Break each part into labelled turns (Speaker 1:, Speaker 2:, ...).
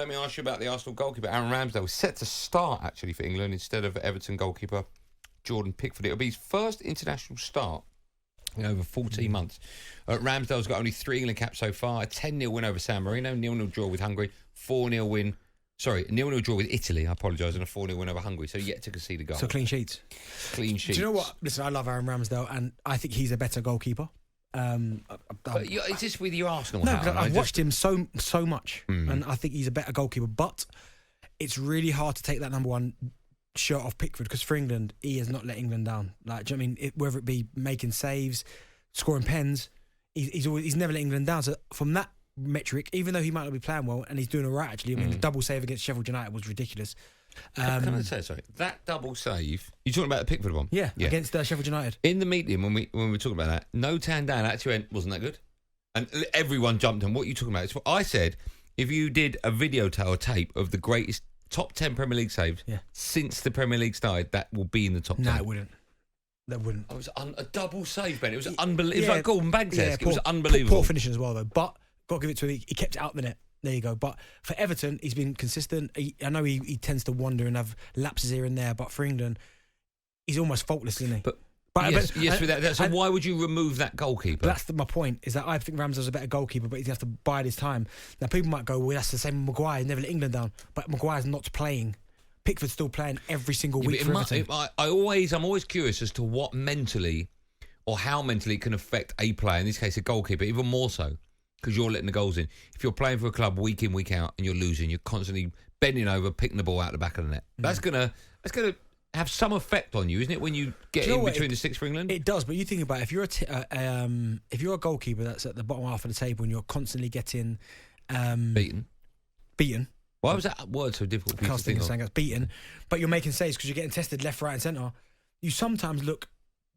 Speaker 1: let me ask you about the Arsenal goalkeeper, Aaron Ramsdale. Set to start, actually, for England instead of Everton goalkeeper Jordan Pickford. It'll be his first international start in over 14 months. Ramsdale's got only 3 England caps so far, a 10-0 win over San Marino, 0-0 draw with Hungary, 4-0 win... Sorry, 0-0 draw with Italy, I apologise, and a 4-0 win over Hungary, so yet to concede a goal.
Speaker 2: So clean sheets.
Speaker 1: Clean sheets.
Speaker 2: Do you know what? Listen, I love Aaron Ramsdale, and I think he's a better goalkeeper.
Speaker 1: But is this with your Arsenal?
Speaker 2: No, because I've watched him so much, and I think he's a better goalkeeper. But it's really hard to take that number one shirt off Pickford, because for England, he has not let England down. Like, do you know what I mean? Whether it be making saves, scoring pens, he's never let England down. So from that metric, even though he might not be playing well, and he's doing all right actually. I mean, the double save against Sheffield United was ridiculous.
Speaker 1: Can I say, sorry, that double save? You're talking about the Pickford one?
Speaker 2: Yeah. Against Sheffield United.
Speaker 1: In the meeting when we were talking about that, no tan down actually went, wasn't that good? And everyone jumped on what are you talking about. It's what I said. If you did a video or tape of the greatest top 10 Premier League saves since the Premier League started, that will be in the top 10.
Speaker 2: No, it wouldn't. That wouldn't.
Speaker 1: It was a double save, Ben. It was unbelievable. It was like Gordon Banks. It was
Speaker 2: poor,
Speaker 1: unbelievable.
Speaker 2: Poor finishing as well, though. But got to give it to him. He kept it out the net. There you go. But for Everton, he's been consistent. I know he tends to wander and have lapses here and there, but for England, he's almost faultless, isn't he? But
Speaker 1: yes, with that. So why would you remove that goalkeeper?
Speaker 2: That's my point, is that I think Ramsdale's a better goalkeeper, but he's going to have to bide his time. Now, people might go, well, that's the same with Maguire. Never let England down. But Maguire's not playing. Pickford's still playing every single week for Everton.
Speaker 1: I'm always curious as to what mentally or how mentally it can affect a player, in this case a goalkeeper, even more so, because you're letting the goals in. If you're playing for a club week in, week out, and you're losing, you're constantly bending over, picking the ball out the back of the net. That's gonna have some effect on you, isn't it, when you get in between the sticks for England?
Speaker 2: It does, but you think about it, if you're a goalkeeper that's at the bottom half of the table and you're constantly getting beaten.
Speaker 1: Why was that word so difficult for you to think of?
Speaker 2: Beaten, but you're making saves because you're getting tested left, right and centre. You sometimes look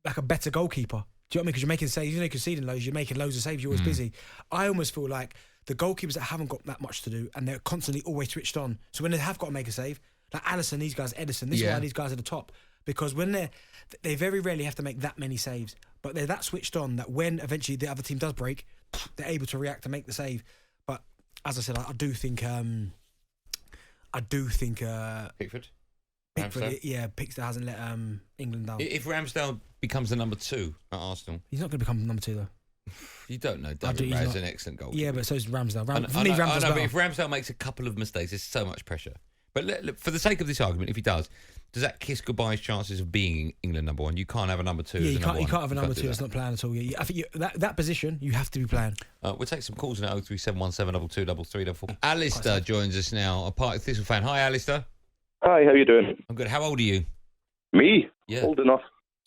Speaker 2: like a better goalkeeper. Do you know what I mean? Because you're making saves, you're conceding loads, you're making loads of saves, you're always busy. I almost feel like the goalkeepers that haven't got that much to do and they're constantly always switched on. So when they have got to make a save, like Alisson, these guys, Edison, this is why these guys are the top. Because when they very rarely have to make that many saves, but they're that switched on that when eventually the other team does break, they're able to react and make the save. But as I said, I do think
Speaker 1: Pickford?
Speaker 2: Pickford hasn't let England down.
Speaker 1: If Ramsdale becomes the number 2 at Arsenal,
Speaker 2: he's not going to become number 2 though.
Speaker 1: You don't know. David Ray's an excellent goalkeeper.
Speaker 2: Yeah, but so is Ramsdale.
Speaker 1: For me, Ramsdale's better. But if Ramsdale makes a couple of mistakes, there's so much pressure. But for the sake of this argument, if he does that kiss goodbye his chances of being England number 1? You can't have a number 2.
Speaker 2: You can't have a number 2 that's not playing at all. Yeah, I think that position you have to be playing.
Speaker 1: We'll take some calls now. 03717 223344. Alistair joins us now, a Partick Thistle fan. Hi, Alistair.
Speaker 3: Hi, how you doing?
Speaker 1: I'm good. How old are you?
Speaker 3: Me?
Speaker 1: Yeah.
Speaker 3: Old enough.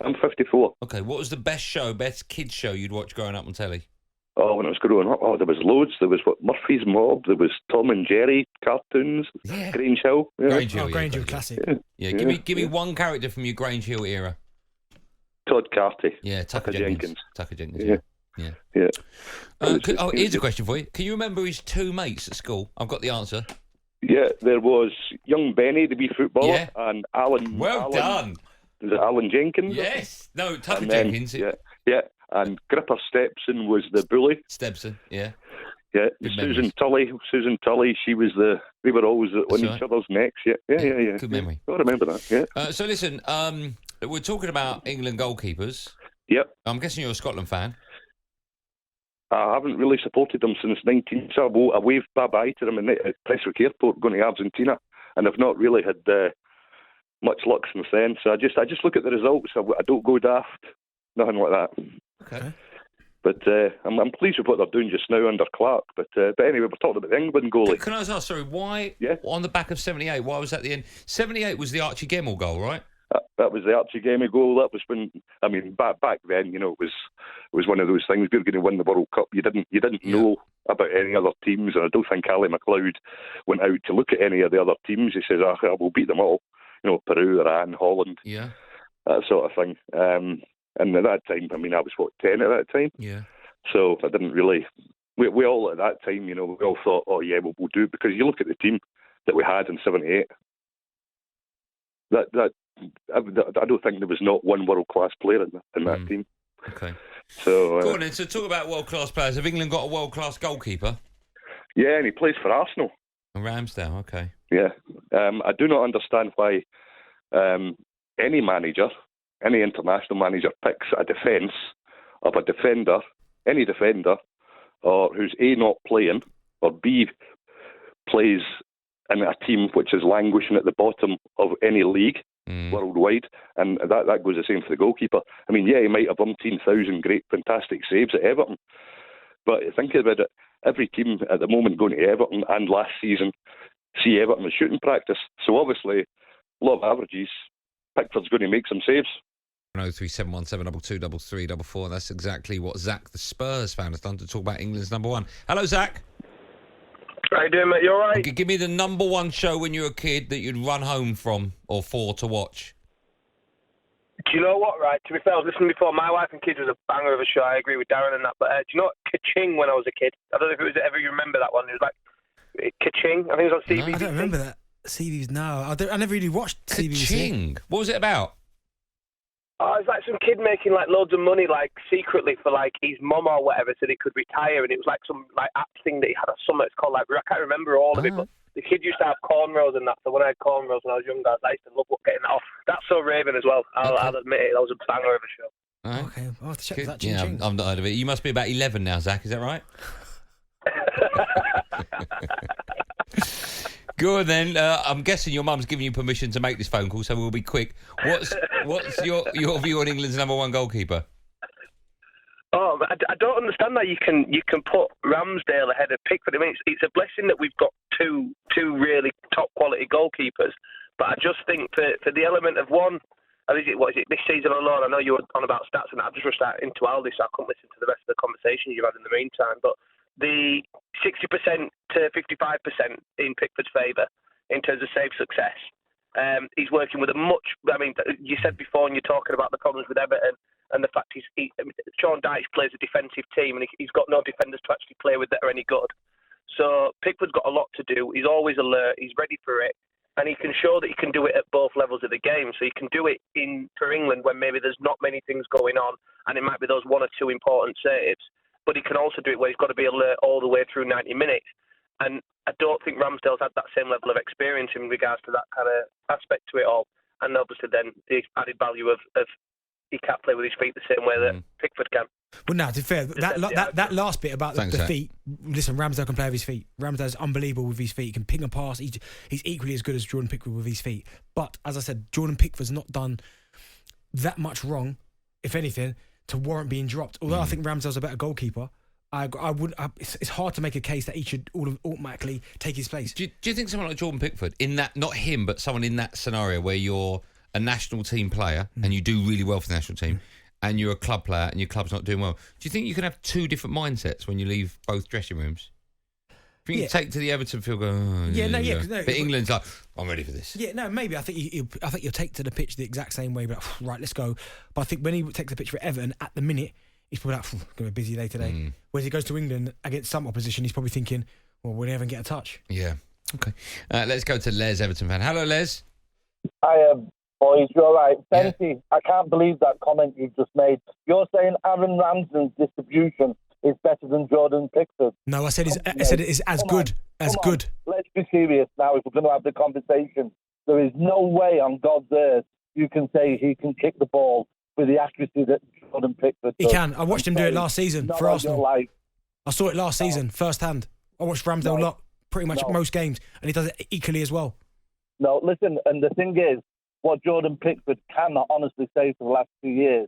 Speaker 3: I'm 54.
Speaker 1: Okay, what was the best kids show you'd watch growing up on telly?
Speaker 3: Oh, when I was growing up, there was loads. There was Murphy's Mob. There was Tom and Jerry cartoons.
Speaker 1: Yeah.
Speaker 3: Grange Hill. Yeah.
Speaker 1: Grange Hill,
Speaker 2: classic.
Speaker 1: Yeah. Give me one character from your Grange Hill era.
Speaker 3: Todd Carty.
Speaker 1: Yeah, Tucker Jenkins. Tucker Jenkins. Yeah. Here's a question for you. Can you remember his 2 mates at school? I've got the answer.
Speaker 3: Yeah, there was young Benny, the wee footballer, and Alan.
Speaker 1: Well done.
Speaker 3: Was it Alan Jenkins?
Speaker 1: Yes. No, Tucker Jenkins.
Speaker 3: Yeah. And Gripper Stepson was the bully.
Speaker 1: Stepson, yeah.
Speaker 3: Yeah, Susan Tully, they were always on each other's necks. Yeah.
Speaker 1: Good memory.
Speaker 3: I remember that, yeah.
Speaker 1: So listen, we're talking about England goalkeepers.
Speaker 3: Yep.
Speaker 1: I'm guessing you're a Scotland fan.
Speaker 3: I haven't really supported them since 19. So I waved bye-bye to them at Prestwick Airport going to Argentina, and I've not really had much luck since then. So I just look at the results. I don't go daft, nothing like that.
Speaker 1: Okay.
Speaker 3: But I'm pleased with what they're doing just now under Clark. But anyway, we're talking about the England goalie.
Speaker 1: Can I just ask, sorry, why on the back of 78, why was that the end? 78 was the Archie Gemmell goal, right?
Speaker 3: That was the Archie Gemmell goal. That was when, back then, it was one of those things. We were going to win the World Cup. You didn't know about any other teams, and I don't think Ali McLeod went out to look at any of the other teams. He says, I will beat them all. Peru, Iran, Holland, that sort of thing. And at that time, I was 10 at that time.
Speaker 1: Yeah.
Speaker 3: So I didn't really. We all at that time, we all thought, oh yeah, we'll do it, because you look at the team that we had in '78. I don't think there was not one world class player in that team.
Speaker 1: Okay.
Speaker 3: So
Speaker 1: go on then. So talk about world class players. Have England got a world class goalkeeper?
Speaker 3: Yeah, and he plays for Arsenal.
Speaker 1: Ramsdale, okay.
Speaker 3: Yeah. I do not understand why any manager, any international manager picks a defence of a defender, any defender, or who's A, not playing, or B, plays in a team which is languishing at the bottom of any league worldwide, and that goes the same for the goalkeeper. I mean, yeah, he might have 17,000 great, fantastic saves at Everton, but think about it, every team at the moment going to Everton and last season see Everton as shooting practice. So obviously, law of averages, Pickford's going to make some saves.
Speaker 1: 03717223344. That's exactly what Zach, the Spurs fan, has done to talk about England's number one. Hello, Zach.
Speaker 4: How you doing, mate? You all right?
Speaker 1: Okay, give me the number one show when you were a kid that you'd run home from or for to watch.
Speaker 4: Do you know what, right? To be fair, I was listening before. My Wife and Kids was a banger of a show. I agree with Darren and that. But do you know what? Ka-Ching when I was a kid? I don't know if it was ever you remember that one. It was like Ka-Ching. I think it was on CBBC.
Speaker 2: I don't remember that. CBBC, no. I never really watched CBBC.
Speaker 1: Ka-Ching? What was it about?
Speaker 4: Oh, it was like some kid making like loads of money, like secretly for like his mum or whatever, so they could retire. And it was like some like app thing that he had a summer. It's called like, I can't remember all of it, but the kid used to have cornrows and that. So when I had cornrows when I was younger, I used to love getting that off. That's so Raven as well. I'll admit it. That was a banger of a show.
Speaker 1: Right.
Speaker 2: Okay, I'll have to check that.
Speaker 1: Yeah, I've not heard of it. You must be about 11 now, Zach. Is that right? Good then. I'm guessing your mum's giving you permission to make this phone call, so we'll be quick. What's your view on England's number one goalkeeper?
Speaker 4: Oh, I don't understand that you can put Ramsdale ahead of Pickford. I mean, it's a blessing that we've got two really top quality goalkeepers. But I just think for the element of one, what is it this season alone? I know you were on about stats, and I've just rushed out into Aldi, so I couldn't listen to the rest of the conversation you've had in the meantime. But the 60% to 55% in Pickford's favour in terms of save success. He's working with a much. I mean, you said before, and you're talking about the problems with Everton and the fact Sean Dyche plays a defensive team, and he's got no defenders to actually play with that are any good. So Pickford's got a lot to do. He's always alert. He's ready for it, and he can show that he can do it at both levels of the game. So he can do it for England when maybe there's not many things going on, and it might be those one or two important saves. But he can also do it where he's got to be alert all the way through 90 minutes. And I don't think Ramsdale's had that same level of experience in regards to that kind of aspect to it all. And obviously then the added value of he can't play with his feet the same way that Pickford can.
Speaker 2: Well, no, to be fair, that last bit about the feet, listen, Ramsdale can play with his feet. Ramsdale's unbelievable with his feet. He can ping a pass. He's equally as good as Jordan Pickford with his feet. But, as I said, Jordan Pickford's not done that much wrong, if anything, to warrant being dropped. Although I think Ramsdale's a better goalkeeper, it's hard to make a case that he should automatically take his place.
Speaker 1: Do you think someone like Jordan Pickford, in that, not him, but someone in that scenario where you're a national team player and you do really well for the national team and you're a club player and your club's not doing well, do you think you can have two different mindsets when you leave both dressing rooms? If you take to the Everton field, but England's like, I'm ready for this. Yeah,
Speaker 2: no, maybe. I think you'll take to the pitch the exact same way, but right, let's go. But I think when he takes the pitch for Everton, at the minute, he's probably like, going to be a busy day today. Whereas he goes to England against some opposition, he's probably thinking, well, we'll never get a touch.
Speaker 1: Yeah. Okay. Let's go to Les, Everton fan. Hello, Les.
Speaker 5: Hi, boys. You all right? Benty, I can't believe that comment you just made. You're saying Aaron Ramsdale's distribution is better than Jordan Pickford.
Speaker 2: No, I said it's as good.
Speaker 5: Let's be serious now. If we're going to have the conversation, there is no way on God's earth you can say he can kick the ball with the accuracy that Jordan Pickford does.
Speaker 2: He can. I watched him do it last season for Arsenal. I saw it last season, firsthand. I watched Ramsdale lot pretty much most games, and he does it equally as well.
Speaker 5: No, listen, and the thing is, what Jordan Pickford cannot honestly say for the last 2 years,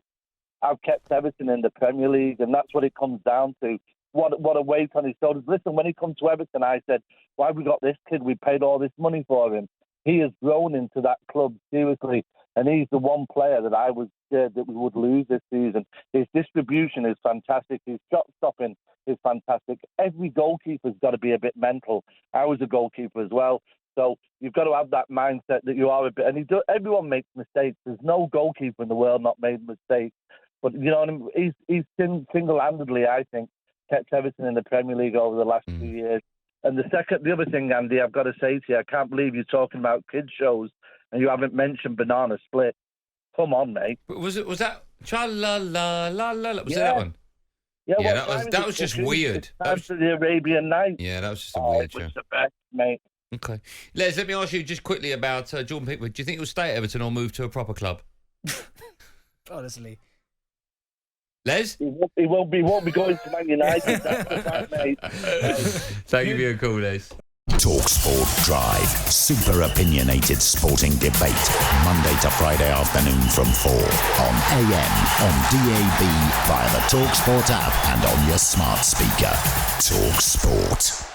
Speaker 5: I've kept Everton in the Premier League, and that's what it comes down to. What a weight on his shoulders. Listen, when he comes to Everton, I said, why have we got this kid? We paid all this money for him. He has grown into that club, seriously, and he's the one player that I was scared that we would lose this season. His distribution is fantastic. His shot stopping is fantastic. Every goalkeeper's got to be a bit mental. I was a goalkeeper as well. So you've got to have that mindset that you are a bit... And everyone makes mistakes. There's no goalkeeper in the world not made mistakes. But, you know what I mean? He's single-handedly, I think, kept Everton in the Premier League over the last 2 years. And the other thing, Andy, I've got to say to you, I can't believe you're talking about kids shows and you haven't mentioned Banana Split. Come on, mate.
Speaker 1: Was that Cha-la-la-la-la-la? Was it that one?
Speaker 5: Yeah,
Speaker 1: that was just weird.
Speaker 5: That was the Arabian Nights.
Speaker 1: Yeah, that was just a weird show.
Speaker 5: It's the best, mate.
Speaker 1: Okay. Les, let me ask you just quickly about Jordan Pickford. Do you think he'll stay at Everton or move to a proper club?
Speaker 2: Honestly.
Speaker 1: Les?
Speaker 5: He won't be going to Man United. That's the fact, mate.
Speaker 1: Thank you for your call, Les.
Speaker 6: talkSPORT Drive. Super opinionated sporting debate. Monday to Friday afternoon from 4 on AM, on DAB, via the talkSPORT app and on your smart speaker. talkSPORT.